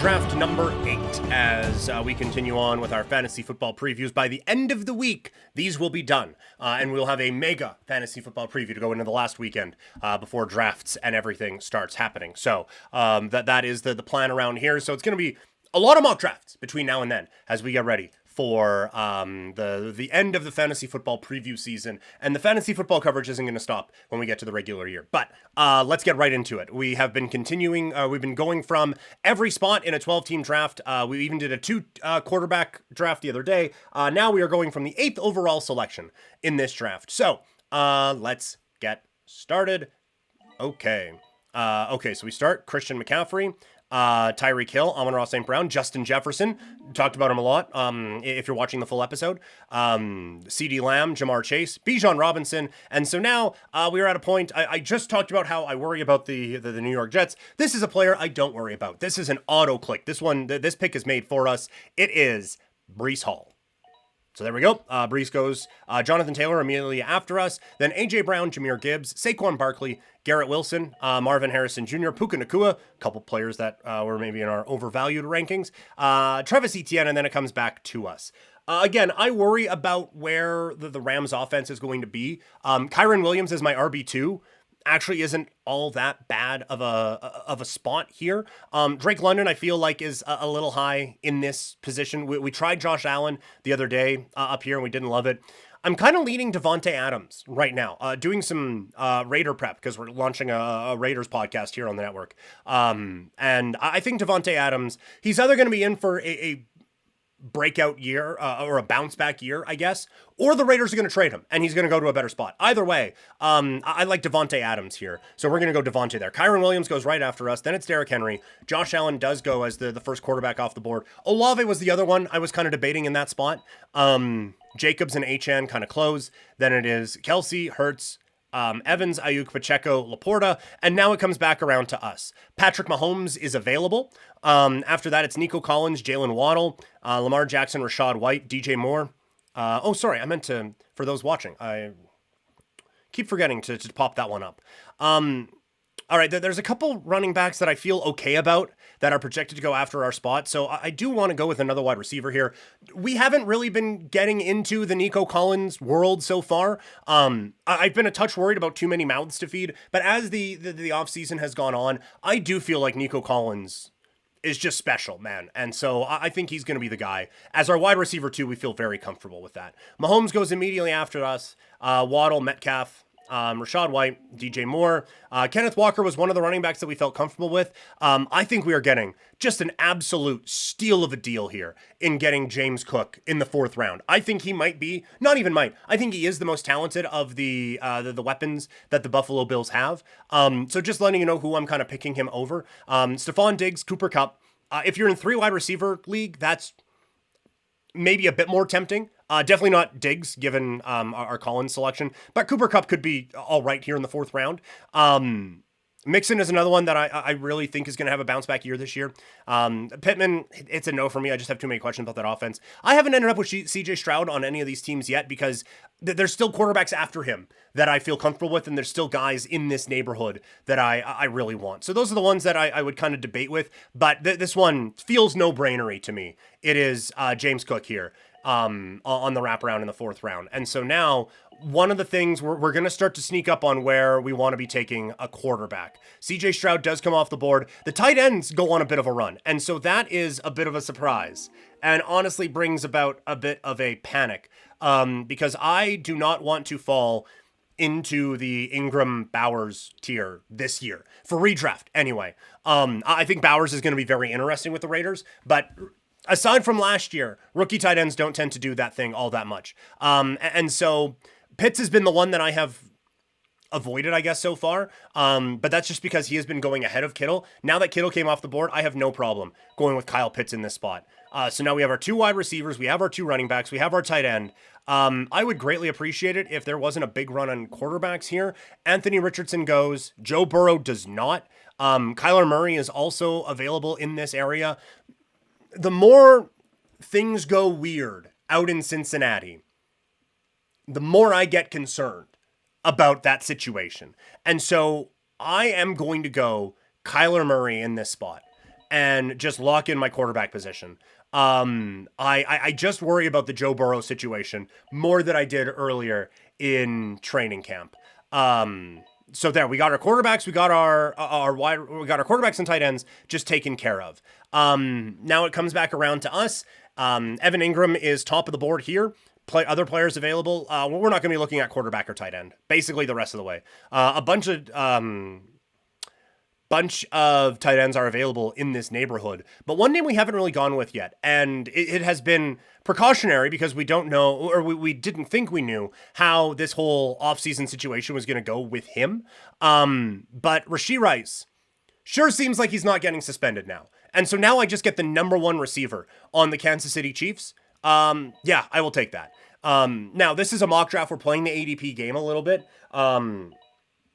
draft number 8 as we continue on with our fantasy football previews. By the end of the week, these will be done, and we'll have a mega fantasy football preview to go into the last weekend before drafts and everything starts happening. So that is the plan around here. So it's going to be a lot of mock drafts between now and then as we get ready for the end of the fantasy football preview season. And the fantasy football coverage isn't going to stop when we get to the regular year. But let's get right into it. We have been continuing, we've been going from every spot in a 12-team draft. We even did a 2 quarterback draft the other day. Now we are going from the 8th overall selection in this draft. So let's get started. Okay, so we start Christian McCaffrey, Tyreek Hill, Amon-Ra St. Brown, Justin Jefferson, talked about him a lot if you're watching the full episode, CeeDee Lamb, Jamar Chase, Bijan Robinson, and so now we are at a point, I just talked about how I worry about the New York Jets. This is a player I don't worry about. This is an auto-click. This pick is made for us. It is Breece Hall. So there we go. Breece goes Jonathan Taylor immediately after us. Then A.J. Brown, Jahmyr Gibbs, Saquon Barkley, Garrett Wilson, Marvin Harrison Jr., Puka Nacua, a couple players that were maybe in our overvalued rankings, Travis Etienne, and then it comes back to us. Again, I worry about where the Rams offense is going to be. Kyren Williams is my RB2. Actually isn't all that bad of a spot here. Drake London, I feel like, is a little high in this position. We tried Josh Allen the other day up here, and we didn't love it. I'm kind of leaning Devontae Adams right now, doing some Raider prep because we're launching a Raiders podcast here on the network. And I think Devontae Adams, he's either going to be in for a breakout year or a bounce back year, I guess, or the Raiders are going to trade him and he's going to go to a better spot. Either way, I like Devontae Adams here. So we're going to go Devontae there. Kyren Williams goes right after us. Then it's Derrick Henry. Josh Allen does go as the first quarterback off the board. Olave was the other one I was kind of debating in that spot. Jacobs and HN kind of close. Then it is Kelsey, Hurts, Evans, Ayuk, Pacheco, Laporta, and now it comes back around to us. Patrick Mahomes is available. After that, it's Nico Collins, Jalen Waddle, Lamar Jackson, Rashad White, DJ Moore. I meant to, for those watching, I keep forgetting to pop that one up. All right, there's a couple running backs that I feel okay about that are projected to go after our spot. So I do want to go with another wide receiver here. We haven't really been getting into the Nico Collins world so far. I've been a touch worried about too many mouths to feed, but as the offseason has gone on, I do feel like Nico Collins is just special, man. And so I think he's going to be the guy. As our wide receiver too, we feel very comfortable with that. Mahomes goes immediately after us. Waddle, Metcalf, Rashad White, DJ Moore. Kenneth Walker was one of the running backs that we felt comfortable with. I think we are getting just an absolute steal of a deal here in getting James Cook in the 4th round. I think he might be, not even might, I think he is the most talented of the weapons that the Buffalo Bills have. So just letting you know who I'm kind of picking him over. Stephon Diggs, Cooper Kupp. If you're in 3 wide receiver league, that's maybe a bit more tempting. Definitely not Diggs, given our Collins selection. But Cooper Kupp could be all right here in the 4th round. Mixon is another one that I really think is going to have a bounce back year this year. Pittman, it's a no for me. I just have too many questions about that offense. I haven't ended up with CJ Stroud on any of these teams yet because there's still quarterbacks after him that I feel comfortable with, and there's still guys in this neighborhood that I really want. So those are the ones that I would kind of debate with, but this one feels no-brainery to me. It is James Cook here on the wraparound in the 4th round. And so now one of the things we're going to start to sneak up on where we want to be taking a quarterback. CJ Stroud does come off the board. The tight ends go on a bit of a run. And so that is a bit of a surprise and honestly brings about a bit of a panic because I do not want to fall into the Ingram Bowers tier this year for redraft anyway. I think Bowers is going to be very interesting with the Raiders, but aside from last year, rookie tight ends don't tend to do that thing all that much. And so Pitts has been the one that I have avoided, I guess, so far. But that's just because he has been going ahead of Kittle. Now that Kittle came off the board, I have no problem going with Kyle Pitts in this spot. So now we have our 2 wide receivers, we have our 2 running backs, we have our tight end. I would greatly appreciate it if there wasn't a big run on quarterbacks here. Anthony Richardson goes, Joe Burrow does not. Kyler Murray is also available in this area. The more things go weird out in Cincinnati, the more I get concerned about that situation. And so I am going to go Kyler Murray in this spot. and just lock in my quarterback position. I just worry about the Joe Burrow situation more than I did earlier in training camp. So there, we got our quarterbacks, we got we got our quarterbacks and tight ends just taken care of. Now it comes back around to us. Evan Ingram is top of the board here. Other players available. We're not going to be looking at quarterback or tight end. Basically, the rest of the way. A bunch of tight ends are available in this neighborhood, but one name we haven't really gone with yet, and it has been precautionary because we don't know, or we didn't think we knew how this whole offseason situation was going to go with him. But Rashee Rice sure seems like he's not getting suspended now. And so now I just get the number one receiver on the Kansas City Chiefs. Yeah, I will take that. Now, this is a mock draft. We're playing the ADP game a little bit.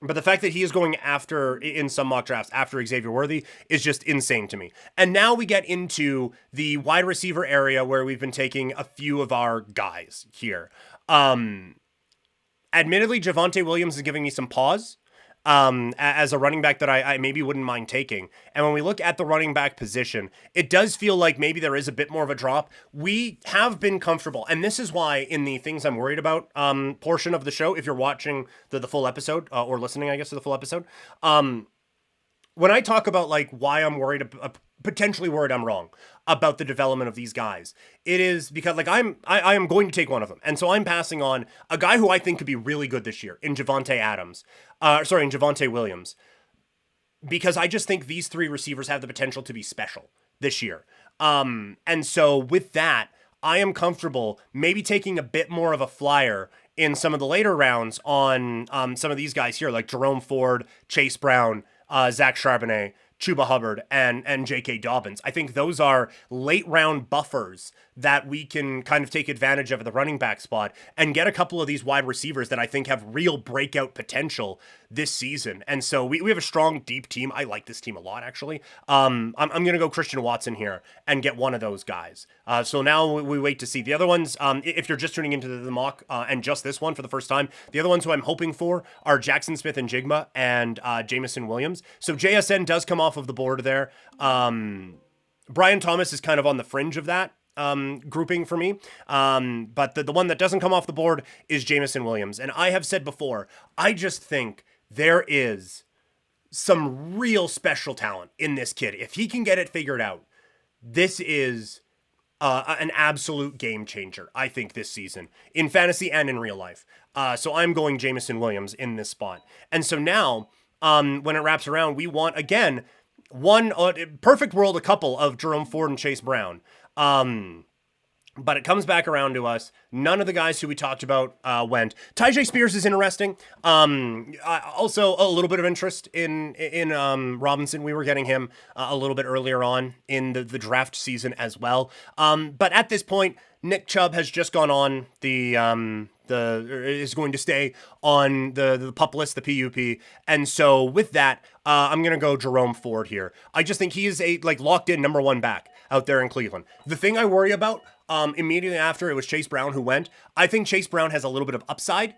But the fact that he is going after, in some mock drafts, after Xavier Worthy is just insane to me. And now we get into the wide receiver area where we've been taking a few of our guys here. Admittedly, Javonte Williams is giving me some pause. As a running back that I maybe wouldn't mind taking. And when we look at the running back position, it does feel like maybe there is a bit more of a drop. We have been comfortable, and this is why in the things I'm worried about portion of the show, if you're watching the full episode, or listening, I guess, to the full episode, when I talk about like why I'm worried, potentially worried I'm wrong about the development of these guys, it is because like I am going to take one of them, and so I'm passing on a guy who I think could be really good this year in Javonte Williams, because I just think these three receivers have the potential to be special this year. And so with that, I am comfortable maybe taking a bit more of a flyer in some of the later rounds on some of these guys here, like Jerome Ford, Chase Brown, Zach Charbonnet, Chuba Hubbard, and J.K. Dobbins. I think those are late round buffers that we can kind of take advantage of at the running back spot and get a couple of these wide receivers that I think have real breakout potential this season. And so we have a strong, deep team. I like this team a lot, actually. I'm going to go Christian Watson here and get one of those guys. So now we wait to see. The other ones, if you're just tuning into the mock and just this one for the first time, the other ones who I'm hoping for are Jackson Smith and Jigma and Jamison Williams. So JSN does come off of the board there. Brian Thomas is kind of on the fringe of that grouping for me. But the one that doesn't come off the board is Jamison Williams. And I have said before, I just think there is some real special talent in this kid. If he can get it figured out, this is an absolute game changer, I think, this season in fantasy and in real life. So I'm going Jamison Williams in this spot. And so now, when it wraps around, we want, again, one perfect world, a couple of Jerome Ford and Chase Brown. But it comes back around to us. None of the guys who we talked about went. Tyjae Spears is interesting. Also, a little bit of interest in Robinson. We were getting him a little bit earlier on in the draft season as well. But at this point, Nick Chubb has just gone on is going to stay on the PUP list, the PUP. And so with that, I'm going to go Jerome Ford here. I just think he is a locked in number one back out there in Cleveland. The thing I worry about immediately after it was Chase Brown who went, I think Chase Brown has a little bit of upside.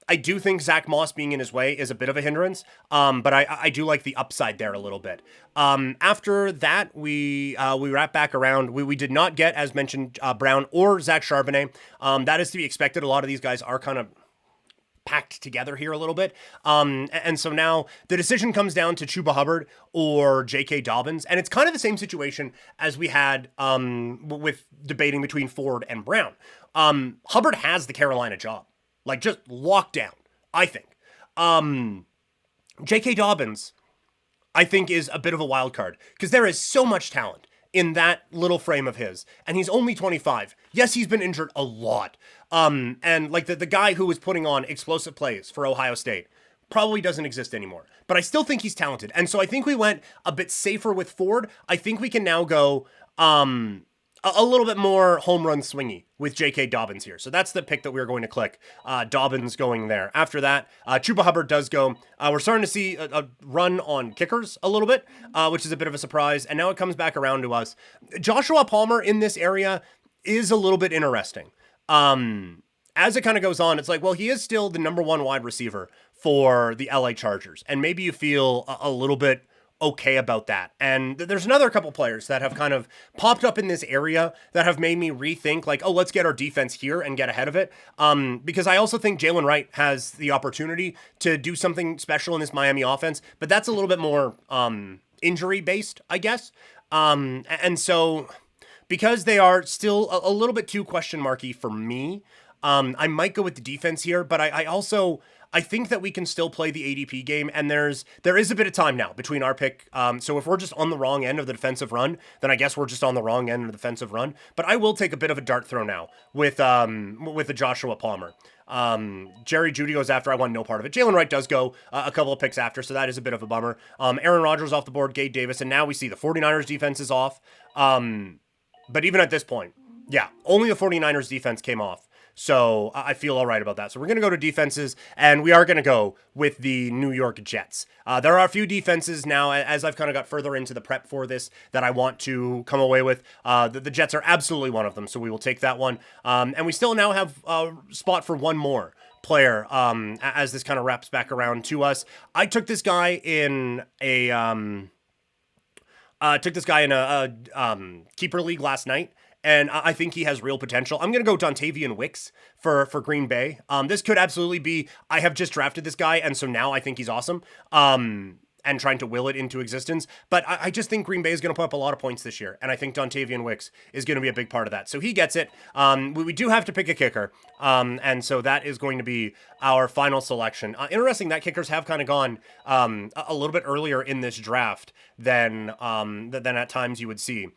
I do think Zach Moss being in his way is a bit of a hindrance, but I do like the upside there a little bit. After that, we wrap back around. We did not get, as mentioned, Brown or Zach Charbonnet. That is to be expected. A lot of these guys are kind of packed together here a little bit. And so now the decision comes down to Chuba Hubbard or J.K. Dobbins. And it's kind of the same situation as we had with debating between Ford and Brown. Hubbard has the Carolina job. Just locked down, I think. J.K. Dobbins, I think, is a bit of a wild card because there is so much talent in that little frame of his, and he's only 25. Yes, he's been injured a lot. And the guy who was putting on explosive plays for Ohio State probably doesn't exist anymore. But I still think he's talented. And so I think we went a bit safer with Ford. I think we can now go a little bit more home run swingy with J.K. Dobbins here. So that's the pick that we're going to click. Dobbins going there. After that, Chuba Hubbard does go. We're starting to see a run on kickers a little bit, which is a bit of a surprise. And now it comes back around to us. Joshua Palmer in this area is a little bit interesting. As it kind of goes on, it's like, well, he is still the number one wide receiver for the LA Chargers. And maybe you feel a little bit okay about that. And there's another couple players that have kind of popped up in this area that have made me rethink, like, oh, let's get our defense here and get ahead of it. Because I also think Jalen Wright has the opportunity to do something special in this Miami offense, but that's a little bit more injury based, I guess. And so because they are still a little bit too question marky for me, I might go with the defense here, but I think that we can still play the ADP game, and there is a bit of time now between our pick. So if we're just on the wrong end of the defensive run, then I guess we're just on the wrong end of the defensive run. But I will take a bit of a dart throw now with the Joshua Palmer. Jerry Jeudy goes after. I want no part of it. Jalen Wright does go a couple of picks after, so that is a bit of a bummer. Aaron Rodgers off the board, Gabe Davis, and now we see the 49ers defense is off. But even at this point, yeah, only the 49ers defense came off. So I feel all right about that. So we're going to go to defenses, and we are going to go with the New York Jets. There are a few defenses now, as I've kind of got further into the prep for this, that I want to come away with. The Jets are absolutely one of them, so we will take that one. And we still now have a spot for one more player as this kind of wraps back around to us. I took this guy in a keeper league last night, and I think he has real potential. I'm going to go Dontavian Wicks for Green Bay. This could absolutely be, I have just drafted this guy, and so now I think he's awesome. And trying to will it into existence. But I just think Green Bay is going to put up a lot of points this year, and I think Dontavian Wicks is going to be a big part of that. So he gets it. We do have to pick a kicker, and so that is going to be our final selection. Interesting that kickers have kind of gone a little bit earlier in this draft than at times you would see.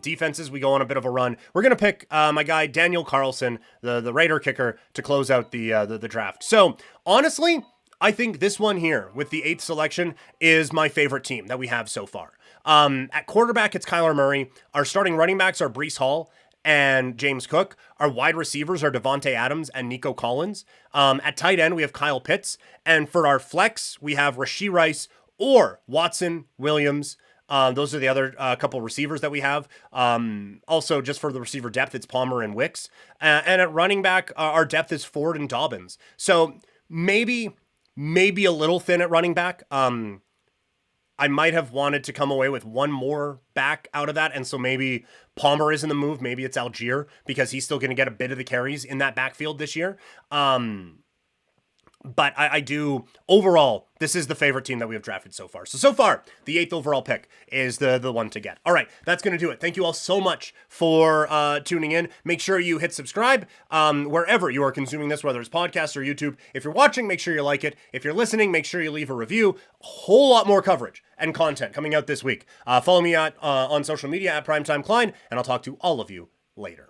Defenses, we go on a bit of a run. We're going to pick my guy Daniel Carlson, the Raider kicker, to close out the draft. So honestly, I think this one here with the 8th selection is my favorite team that we have so far. At quarterback, it's Kyler Murray. Our starting running backs are Breece Hall and James Cook. Our wide receivers are Devontae Adams and Nico Collins. At tight end, we have Kyle Pitts. And for our flex, we have Rashee Rice or Watson Williams. Those are the other couple receivers that we have. Also, just for the receiver depth, it's Palmer and Wicks. And at running back, our depth is Ford and Dobbins. So maybe a little thin at running back. I might have wanted to come away with one more back out of that, and so maybe Palmer is in the move. Maybe it's Algier, because he's still going to get a bit of the carries in that backfield this year. But I do, overall, this is the favorite team that we have drafted so far. So far, the 8th overall pick is the one to get. All right, that's going to do it. Thank you all so much for tuning in. Make sure you hit subscribe wherever you are consuming this, whether it's podcast or YouTube. If you're watching, make sure you like it. If you're listening, make sure you leave a review. A whole lot more coverage and content coming out this week. Follow me on social media at Primetime Klein, and I'll talk to all of you later.